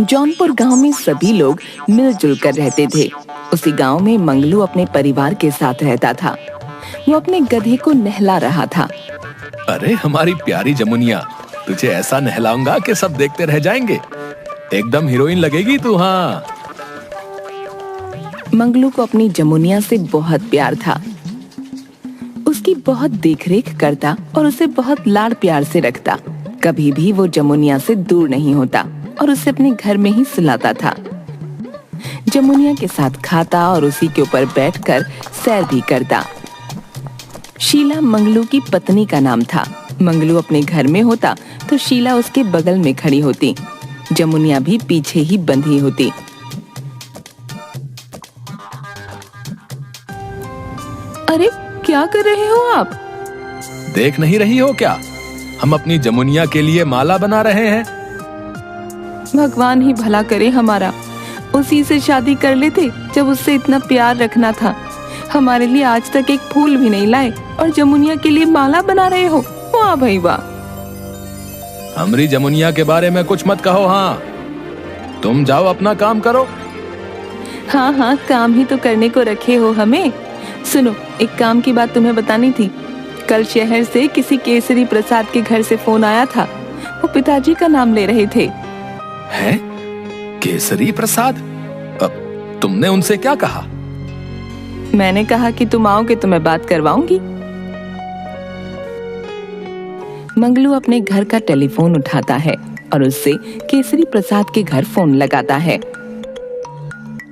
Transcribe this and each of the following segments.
जौनपुर गांव में सभी लोग मिलजुल कर रहते थे। उसी गांव में मंगलू अपने परिवार के साथ रहता था। वो अपने गधे को नहला रहा था। अरे हमारी प्यारी जमुनिया, तुझे ऐसा नहलाऊंगा कि सब देखते रह जाएंगे। एकदम हीरोइन लगेगी तू। हाँ, मंगलू को अपनी जमुनिया से बहुत प्यार था। उसकी बहुत देखरेख करता और उसे बहुत लाड़ प्यार से रखता। कभी भी वो जमुनिया से दूर नहीं होता और उसे अपने घर में ही सुलाता था। जमुनिया के साथ खाता और उसी के ऊपर बैठकर सैर भी करता। शीला मंगलू की पत्नी का नाम था। मंगलू अपने घर में होता तो शीला उसके बगल में खड़ी होती। जमुनिया भी पीछे ही बंधी होती। अरे क्या कर रहे हो आप? देख नहीं रही हो क्या? हम अपनी जमुनिया के लिए माला बना रहे हैं। भगवान ही भला करे हमारा। उसी से शादी कर लेते जब उससे इतना प्यार रखना था। हमारे लिए आज तक एक फूल भी नहीं लाए और जमुनिया के लिए माला बना रहे हो। वाह भाई वाह। हमारी जमुनिया के बारे में कुछ मत कहो। हाँ, तुम जाओ अपना काम करो। हाँ हाँ, काम ही तो करने को रखे हो हमें। सुनो, एक काम की बात तुम्हें बतानी थी। कल शहर से किसी केसरी प्रसाद के घर से फोन आया था। वो पिताजी का नाम ले रहे थे। हैं? केसरी प्रसाद? अब तुमने उनसे क्या कहा? मैंने कहा कि तुम आओगे तो मैं बात करवाऊंगी। मंगलू अपने घर का टेलीफोन उठाता है और उससे केसरी प्रसाद के घर फोन लगाता है।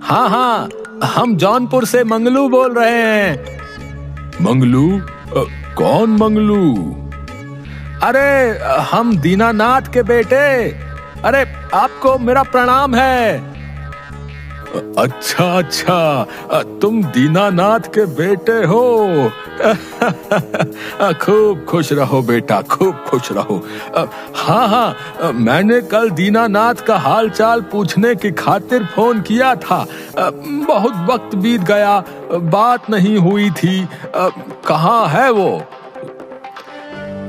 हाँ हाँ, हम जौनपुर से मंगलू बोल रहे हैं। मंगलू? कौन मंगलू? अरे हम दीनानाथ के बेटे। अरे आपको मेरा प्रणाम है। अच्छा अच्छा, तुम दीनानाथ के बेटे हो। खूब खुश रहो बेटा, खूब खुश रहो। हाँ हाँ, मैंने कल दीनानाथ का हालचाल पूछने की खातिर फोन किया था। बहुत वक्त बीत गया, बात नहीं हुई थी। कहाँ है वो?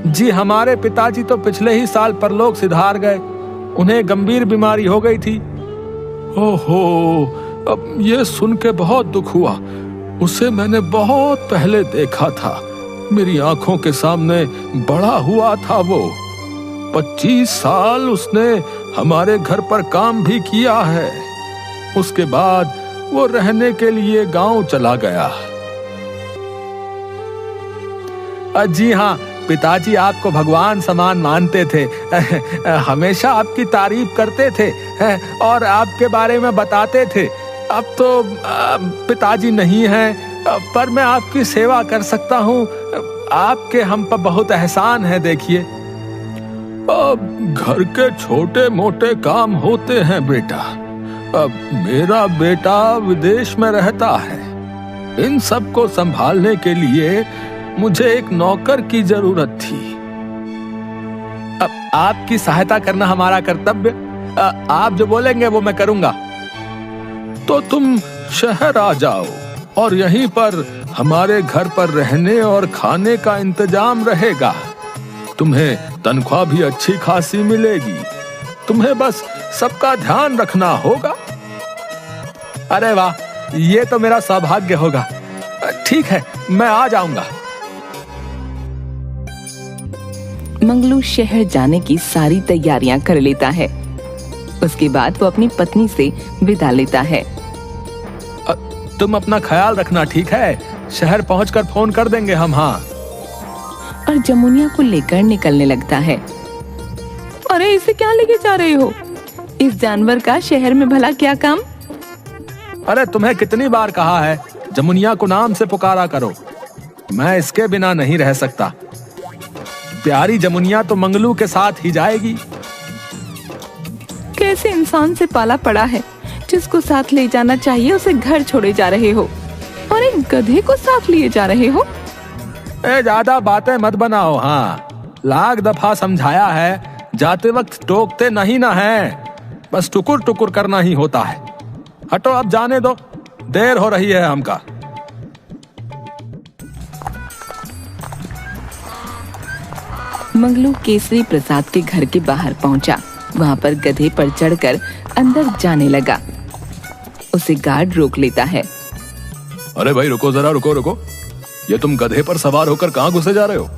जी, हमारे पिताजी तो पिछले ही साल परलोक सिधार गए। उन्हें गंभीर बीमारी हो गई थी। ओहो, अब ये सुन के बहुत दुख हुआ। उसे मैंने बहुत पहले देखा था। मेरी आंखों के सामने बड़ा हुआ था वो। 25 साल उसने हमारे घर पर काम भी किया है। उसके बाद वो रहने के लिए गांव चला गया। जी हाँ, पिताजी आपको भगवान समान मानते थे। हमेशा आपकी तारीफ करते थे और आपके बारे में बताते थे। अब तो पिताजी नहीं हैं, पर मैं आपकी सेवा कर सकता हूँ। आपके हम पर बहुत एहसान है। देखिए, अब घर के छोटे मोटे काम होते हैं बेटा। अब मेरा बेटा विदेश में रहता है। इन सब को संभालने के लिए मुझे एक नौकर की जरूरत थी। अब आपकी सहायता करना हमारा कर्तव्य। आप जो बोलेंगे वो मैं करूंगा। तो तुम शहर आ जाओ और यहीं पर हमारे घर पर रहने और खाने का इंतजाम रहेगा। तुम्हें तनख्वाह भी अच्छी खासी मिलेगी। तुम्हें बस सबका ध्यान रखना होगा। अरे वाह, ये तो मेरा सौभाग्य होगा। ठीक है, मैं आ जाऊंगा। मंगलू शहर जाने की सारी तैयारियां कर लेता है। उसके बाद वो अपनी पत्नी से विदा लेता है। तुम अपना ख्याल रखना, ठीक है? शहर पहुंचकर फोन कर देंगे हम। हाँ। और जमुनिया को लेकर निकलने लगता है। अरे इसे क्या लेके जा रहे हो? इस जानवर का शहर में भला क्या काम? अरे तुम्हें कितनी बार कहा है, जमुनिया को नाम से पुकारा करो। मैं इसके बिना नहीं रह सकता। प्यारी जमुनिया तो मंगलू के साथ ही जाएगी। कैसे इंसान से पाला पड़ा है, जिसको साथ ले जाना चाहिए उसे घर छोड़े जा रहे हो और एक गधे को साथ लिए जा रहे हो। ज्यादा बातें मत बनाओ। हाँ, लाख दफा समझाया है, जाते वक्त टोकते नहीं ना है। बस टुकुर टुकुर करना ही होता है। हटो, अब जाने दो, देर हो रही है हमका। मंगलू केसरी प्रसाद के घर के बाहर पहुंचा वहाँ पर गधे पर चढ़कर अंदर जाने लगा। उसे गार्ड रोक लेता है। अरे भाई रुको जरा, रुको रुको, ये तुम गधे पर सवार होकर कहाँ घुसे जा रहे हो?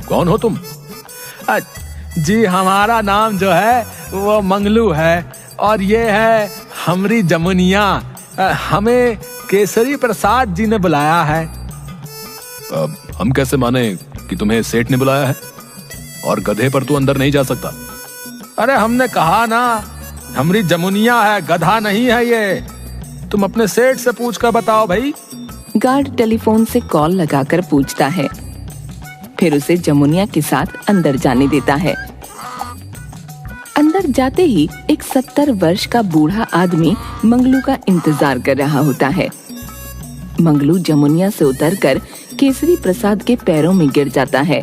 कौन हो तुम? जी हमारा नाम जो है वो मंगलू है और ये है हमारी जमुनिया। हमें केसरी प्रसाद जी ने बुलाया है। हम कैसे माने कि तुम्हें सेठ ने बुलाया है? और गधे पर तू अंदर नहीं जा सकता। अरे हमने कहा ना, हमारी जमुनिया है, गधा नहीं है ये। तुम अपने सेठ से पूछ कर बताओ भाई। गार्ड टेलीफोन से कॉल लगाकर पूछता है, फिर उसे जमुनिया के साथ अंदर जाने देता है। अंदर जाते ही एक 70 वर्ष का बूढ़ा आदमी मंगलू का इंतजार कर रहा होता है। मंगलू जमुनिया से उतरकर केसरी प्रसाद के पैरों में गिर जाता है।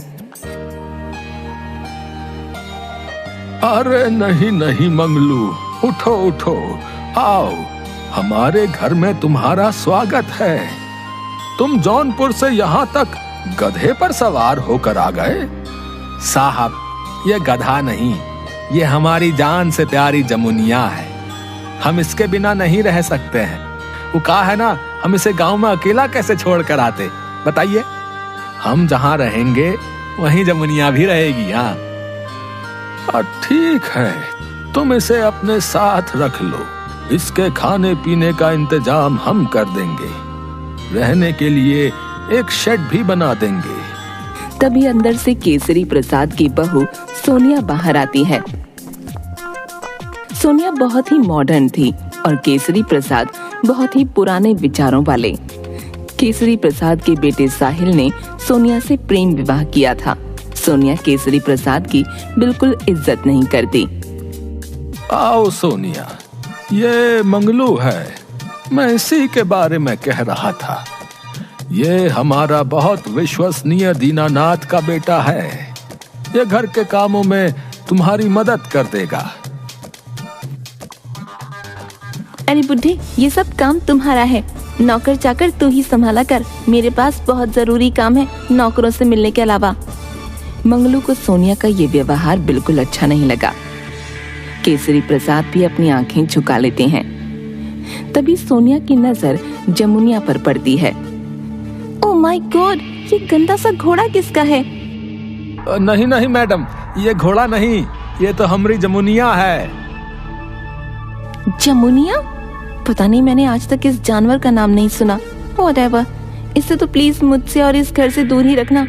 अरे नहीं नहीं मंगलू, उठो उठो, आओ, हमारे घर में तुम्हारा स्वागत है। तुम जौनपुर से यहाँ तक गधे पर सवार होकर आ गए? साहब, ये गधा नहीं, ये हमारी जान से प्यारी जमुनिया है। हम इसके बिना नहीं रह सकते हैं। वो कहा है ना, हम इसे गांव में अकेला कैसे छोड़ कर आते? बताइए। हम जहाँ रहेंगे वहीं जमुनिया भी रहेगी। हाँ ठीक है, तुम इसे अपने साथ रख लो। इसके खाने पीने का इंतजाम हम कर देंगे। रहने के लिए एक शेड भी बना देंगे। तभी अंदर से केसरी प्रसाद की बहू सोनिया बाहर आती है। सोनिया बहुत ही मॉडर्न थी और केसरी प्रसाद बहुत ही पुराने विचारों वाले। केसरी प्रसाद के बेटे साहिल ने सोनिया से प्रेम विवाह किया था। सोनिया केसरी प्रसाद की बिल्कुल इज्जत नहीं करती। आओ सोनिया, ये मंगलू है, मैं इसी के बारे में कह रहा था। ये हमारा बहुत विश्वसनीय दीनानाथ का बेटा है। ये घर के कामों में तुम्हारी मदद कर देगा। अरे बुड्ढे, ये सब काम तुम्हारा है। नौकर चाकर तू ही संभाला कर। मेरे पास बहुत जरूरी काम है नौकरों से मिलने के अलावा। मंगलू को सोनिया का ये व्यवहार बिल्कुल अच्छा नहीं लगा। केसरी प्रसाद भी अपनी आंखें झुका लेते हैं। तभी सोनिया की नजर जमुनिया पर पड़ती है। ओह माय गॉड, ये गंदा सा घोड़ा किसका है? नहीं नहीं मैडम, ये घोड़ा नहीं, ये तो हमारी जमुनिया है। जमुनिया? पता नहीं, मैंने आज तक इस जानवर का नाम नहीं सुना। व्हाटएवर, इसे तो प्लीज मुझसे और इस घर से दूर ही रखना।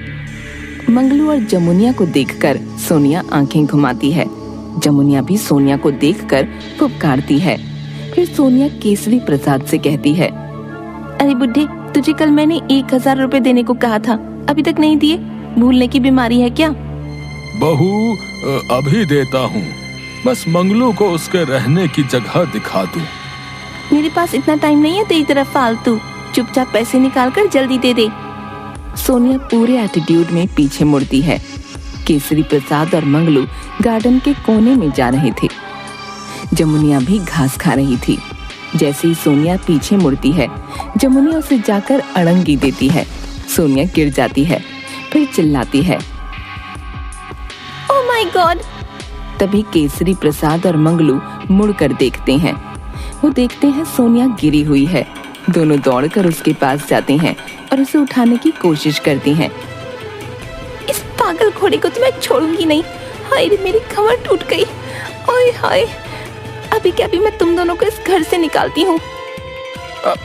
मंगलू और जमुनिया को देखकर सोनिया आंखें घुमाती है। जमुनिया भी सोनिया को देखकर फुफकारती है। फिर सोनिया केसरी प्रसाद से कहती है, अरे बुड्ढे, तुझे कल मैंने 1000 रुपए देने को कहा था, अभी तक नहीं दिए? भूलने की बीमारी है क्या? बहू, अभी देता हूँ, बस मंगलू को उसके रहने की जगह दिखा दूं। मेरे पास इतना टाइम नहीं है तेरी तरफ फालतू। चुपचाप पैसे निकाल कर जल्दी दे दे। सोनिया पूरे एटीट्यूड में पीछे मुड़ती है। केसरी प्रसाद और मंगलू गार्डन के कोने में जा रहे थे। जमुनिया भी घास खा रही थी। जैसे ही सोनिया पीछे मुड़ती है, जमुनिया उसे जाकर अड़ंगी देती है। सोनिया गिर जाती है, फिर चिल्लाती है, ओह माय गॉड। तभी केसरी प्रसाद और मंगलू मुड़कर देखते हैं। वो देखते हैं सोनिया गिरी हुई है। दोनों दौड़कर उसके पास जाते हैं और उसे उठाने की कोशिश करती हैं। इस पागल घोड़े को तो मैं छोड़ूंगी नहीं। हाय रे, मेरी कमर टूट गई। ओए हाय, अभी क्या भी मैं तुम दोनों को इस घर से निकालती हूँ।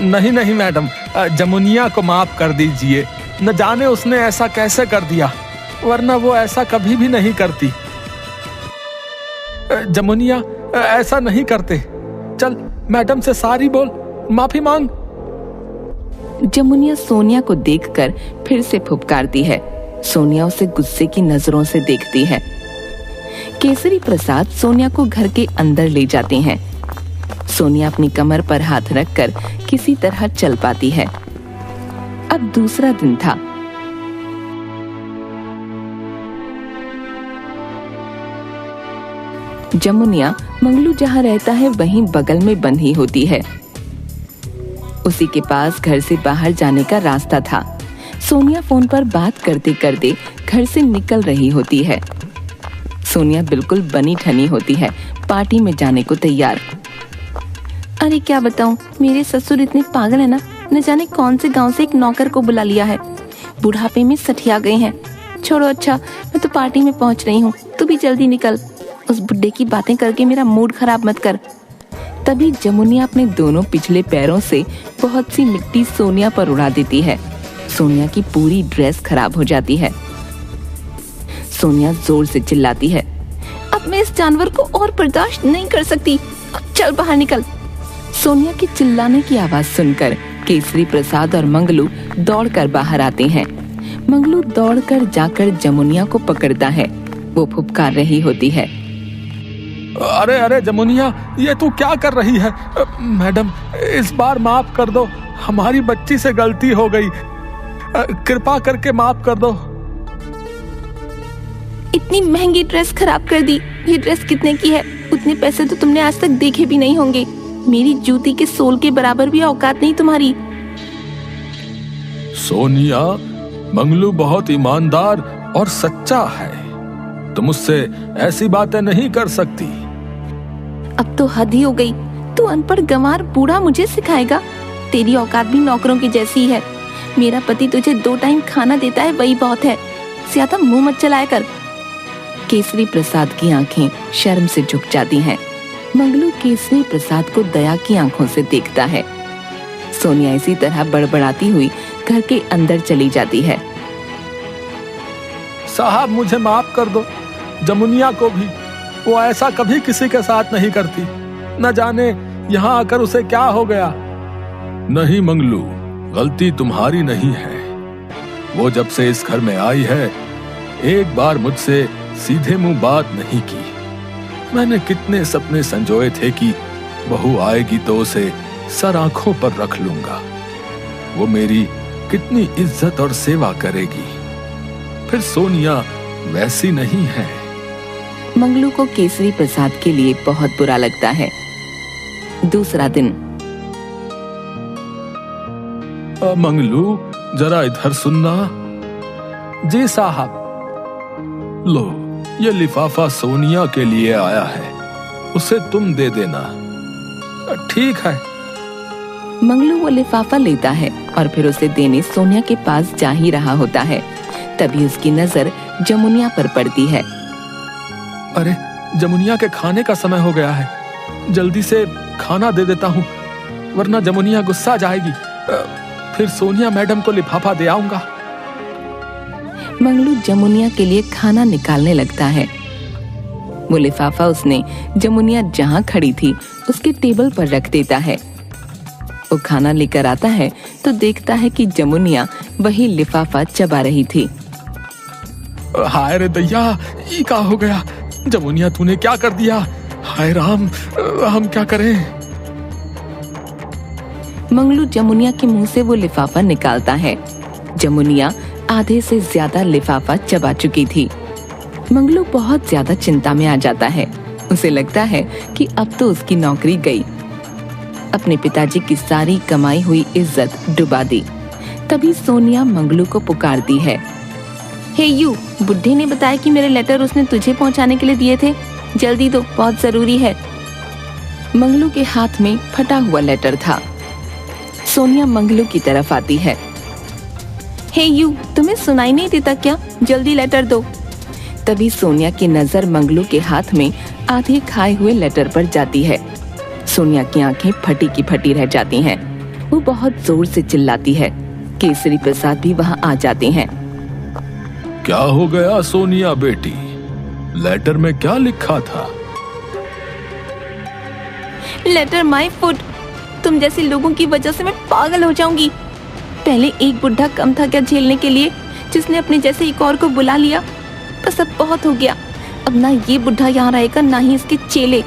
नहीं नहीं मैडम, जमुनिया को माफ कर दीजिए। न जाने उसने ऐसा कैसे कर दिया, वरना वो ऐसा कभी भी नहीं करती। जमुनिया, ऐसा नहीं करते। चल मैडम से सॉरी बोल, माफी मांग। जमुनिया सोनिया को देखकर फिर से फुफकारती है। सोनिया उसे गुस्से की नजरों से देखती है। केसरी प्रसाद सोनिया को घर के अंदर ले जाते हैं। सोनिया अपनी कमर पर हाथ रखकर किसी तरह चल पाती है। अब दूसरा दिन था। जमुनिया मंगलू जहाँ रहता है वहीं बगल में बंधी होती है। उसी के पास घर से बाहर जाने का रास्ता था। सोनिया फोन पर बात करते करते घर से निकल रही होती है। सोनिया बिल्कुल बनी ठनी होती है, पार्टी में जाने को तैयार। अरे क्या बताऊं, मेरे ससुर इतने पागल है ना, न जाने कौन से गांव से एक नौकर को बुला लिया है। बुढ़ापे में सठिया गए हैं। छोड़ो, अच्छा मैं तो पार्टी में पहुंच रही हूँ, तू भी जल्दी निकल। उस बुड्ढे की बातें करके मेरा मूड खराब मत कर। तभी जमुनिया अपने दोनों पिछले पैरों से बहुत सी मिट्टी सोनिया पर उड़ा देती है। सोनिया की पूरी ड्रेस खराब हो जाती है। सोनिया जोर से चिल्लाती है, अब मैं इस जानवर को और बर्दाश्त नहीं कर सकती, अब चल बाहर निकल। सोनिया के चिल्लाने की आवाज सुनकर केसरी प्रसाद और मंगलू दौड़कर बाहर आते हैं। मंगलू दौड़कर जाकर जमुनिया को पकड़ता है। वो फुफकार रही होती है, अरे अरे जमुनिया, ये तू क्या कर रही है? मैडम, इस बार माफ कर दो, हमारी बच्ची से गलती हो गई, कृपा करके माफ कर दो। इतनी महंगी ड्रेस खराब कर दी। ये ड्रेस कितने की है? उतने पैसे तो तुमने आज तक देखे भी नहीं होंगे। मेरी जूती के सोल के बराबर भी औकात नहीं तुम्हारी। सोनिया, मंगलू बहुत ईमानदार और सच्चा है, तुम उससे ऐसी बातें नहीं कर सकती। अब तो हद ही हो गई। तू अनपढ़ गंवार बूढ़ा मुझे सिखाएगा? तेरी औकात भी नौकरों की जैसी है। मेरा पति तुझे 2 टाइम खाना देता है, वही बहुत है। ज्यादा मुंह मत चलाया कर। केसरी प्रसाद की आंखें शर्म से झुक जाती हैं। मंगलू केसरी प्रसाद को दया की आंखों से देखता है। सोनिया इसी तरह बड़बड़ाती हुई घर के अंदर चली जाती है। साहब, मुझे माफ कर दो। जमुनिया को भी, वो ऐसा कभी किसी के साथ नहीं करती। न जाने यहाँ आकर उसे क्या हो गया। नहीं मंगलू, गलती तुम्हारी नहीं है। वो जब से इस घर में आई है, एक बार मुझसे सीधे मुंह बात नहीं की। मैंने कितने सपने संजोए थे कि बहू आएगी तो उसे सर आंखों पर रख लूंगा, वो मेरी कितनी इज्जत और सेवा करेगी। फिर सोनिया वैसी नहीं है। मंगलू को केसरी प्रसाद के लिए बहुत बुरा लगता है। दूसरा दिन। मंगलू, जरा इधर सुनना। जी साहब। लो, ये लिफाफा सोनिया के लिए आया है, उसे तुम दे देना। ठीक है। मंगलू वो लिफाफा लेता है और फिर उसे देने सोनिया के पास जा ही रहा होता है। तभी उसकी नजर जमुनिया पर पड़ती है। अरे, जमुनिया के खाने का समय हो गया है, जल्दी से खाना दे देता हूँ, वरना जमुनिया गुस्सा जाएगी। फिर सोनिया मैडम को लिफाफा दे आऊंगा। मंगलू जमुनिया के लिए खाना निकालने लगता है। वो लिफाफा उसने जमुनिया जहाँ खड़ी थी उसके टेबल पर रख देता है। वो खाना लेकर आता है तो देखता है कि जमुनिया वही लिफाफा चबा रही थी। हाय रे दैया, ये क्या हो गया? जमुनिया, तूने क्या कर दिया? हाय राम, हम क्या करें? मंगलू जमुनिया के मुंह से वो लिफाफा निकालता है। जमुनिया आधे से ज्यादा लिफाफा चबा चुकी थी। मंगलू बहुत ज्यादा चिंता में आ जाता है। उसे लगता है कि अब तो उसकी नौकरी गई। अपने पिताजी की सारी कमाई हुई इज्जत डुबा दी। तभी सोनिया मंगलू को पुकारती है। हे यू, बुड्ढे ने बताया कि मेरे लेटर उसने तुझे पहुंचाने के लिए दिए थे, जल्दी दो, बहुत जरूरी है। मंगलू के हाथ में फटा हुआ लेटर था। सोनिया मंगलू की तरफ आती है। हे यू, तुम्हें सुनाई नहीं देता क्या? जल्दी लेटर दो। तभी सोनिया की नजर मंगलू के हाथ में आधे खाए हुए लेटर पर जाती है। सोनिया की आंखें फटी की फटी रह जाती हैं। वो बहुत जोर से चिल्लाती है। केसरी प्रसाद भी वहाँ आ जाते हैं। क्या हो गया सोनिया बेटी? लेटर में क्या लिखा था? Letter my foot. तुम जैसे लोगों की वजह से मैं पागल हो जाऊंगी। पहले एक बुढ़ा कम था क्या झेलने के लिए, जिसने अपने जैसे एक और को बुला लिया। बस अब बहुत हो गया। अब ना ये बुढ़ा यहाँ रहेगा, ना ही इसके चेले।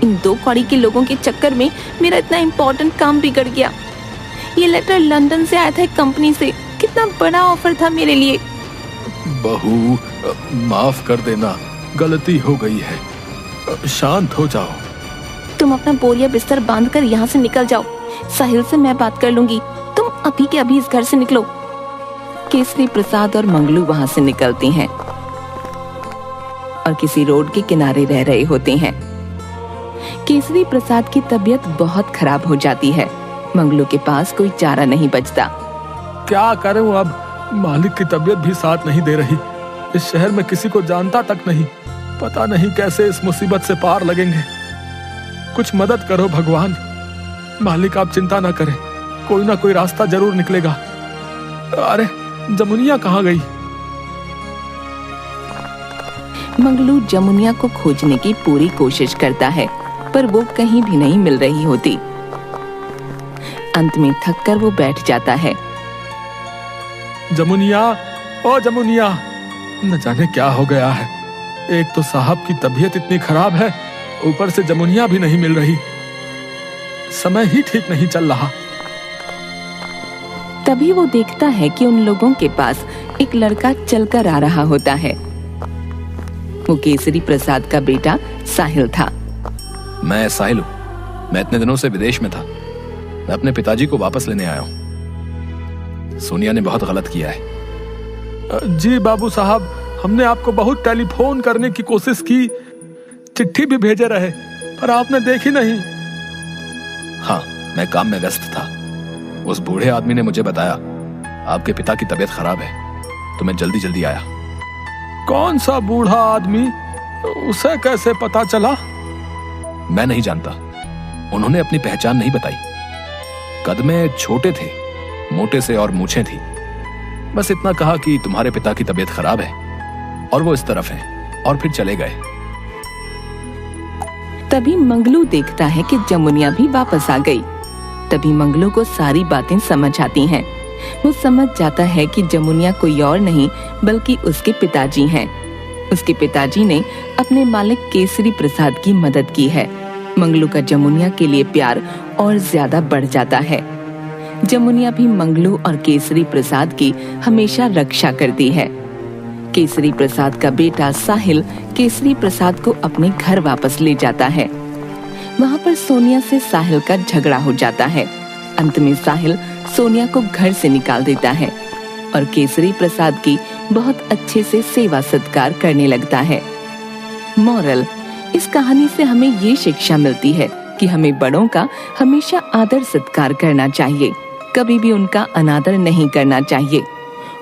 इन 2 कौड़ी के लोगों के चक्कर में मेरा इतना इम्पोर्टेंट काम बिगड़ गया। ये लेटर लंदन से आया था एक कंपनी से। कितना बड़ा ऑफर था मेरे लिए। बहू, माफ कर देना, गलती हो गई है, शांत हो जाओ। तुम अपना बोरिया बिस्तर बांधकर यहाँ से निकल जाओ। साहिल से मैं बात कर लूंगी। तुम अभी के अभी इस घर से निकलो। केसरी प्रसाद और मंगलू वहाँ से निकलती हैं। और किसी रोड के किनारे रह रहे होते हैं। केसरी प्रसाद की तबीयत बहुत खराब हो जाती है। मंगलू के पास कोई चारा नहीं बचता। क्या करूं अब, मालिक की तबीयत भी साथ नहीं दे रही। इस शहर में किसी को जानता तक नहीं। पता नहीं कैसे इस मुसीबत से पार लगेंगे। कुछ मदद करो भगवान। मालिक आप चिंता ना करें, कोई ना कोई रास्ता जरूर निकलेगा। अरे जमुनिया कहाँ गई? मंगलू जमुनिया को खोजने की पूरी कोशिश करता है, पर वो कहीं भी नहीं मिल रही होती। अंत में थककर वो बैठ जाता है। जमुनिया, ओ जमुनिया, न जाने क्या हो गया है। एक तो साहब की तबीयत इतनी खराब है, ऊपर से जमुनिया भी नहीं मिल रही। समय ही ठीक नहीं चल रहा। तभी वो देखता है कि उन लोगों के पास एक लड़का चलकर आ रहा होता है। वो केसरी प्रसाद का बेटा साहिल था। मैं साहिल हूँ। मैं इतने दिनों से विदेश में था। मैं अपने पिताजी को वापस लेने आया हूँ। सोनिया ने बहुत गलत किया है। जी बाबू साहब, हमने आपको बहुत टेलीफोन करने की कोशिश की, चिट्ठी भी भेजे रहे, पर आपने देखी नहीं। हाँ, मैं काम में व्यस्त था। उस बूढ़े आदमी ने मुझे बताया आपके पिता की तबीयत खराब है, तो मैं जल्दी जल्दी आया। कौन सा बूढ़ा आदमी? उसे कैसे पता चला? मैं नहीं जानता। उन्होंने अपनी पहचान नहीं बताई। कद में छोटे थे, मोटे से और मूछें थी। बस इतना कहा कि तुम्हारे पिता की तबीयत खराब है और वो इस तरफ है, और फिर चले गए। तभी मंगलू देखता है कि जमुनिया भी वापस आ गई। तभी मंगलू को सारी बातें समझ आती हैं। वो समझ जाता है कि जमुनिया कोई और नहीं बल्कि उसके पिताजी हैं। उसके पिताजी ने अपने मालिक केसरी प्रसाद की मदद की है। मंगलू का जमुनिया के लिए प्यार और ज्यादा बढ़ जाता है। जमुनिया भी मंगलू और केसरी प्रसाद की हमेशा रक्षा करती है। केसरी प्रसाद का बेटा साहिल केसरी प्रसाद को अपने घर वापस ले जाता है। वहाँ पर सोनिया से साहिल का झगड़ा हो जाता है। अंत में साहिल सोनिया को घर से निकाल देता है और केसरी प्रसाद की बहुत अच्छे से सेवा सत्कार करने लगता है। मॉरल, इस कहानी से हमें ये शिक्षा मिलती है कि हमें बड़ों का हमेशा आदर सत्कार करना चाहिए, कभी भी उनका अनादर नहीं करना चाहिए।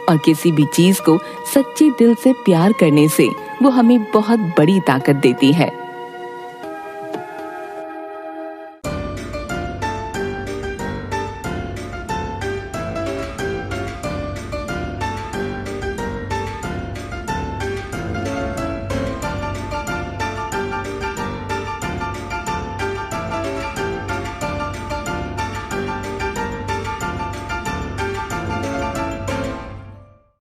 और किसी भी चीज को सच्चे दिल से प्यार करने से वो हमें बहुत बड़ी ताकत देती है।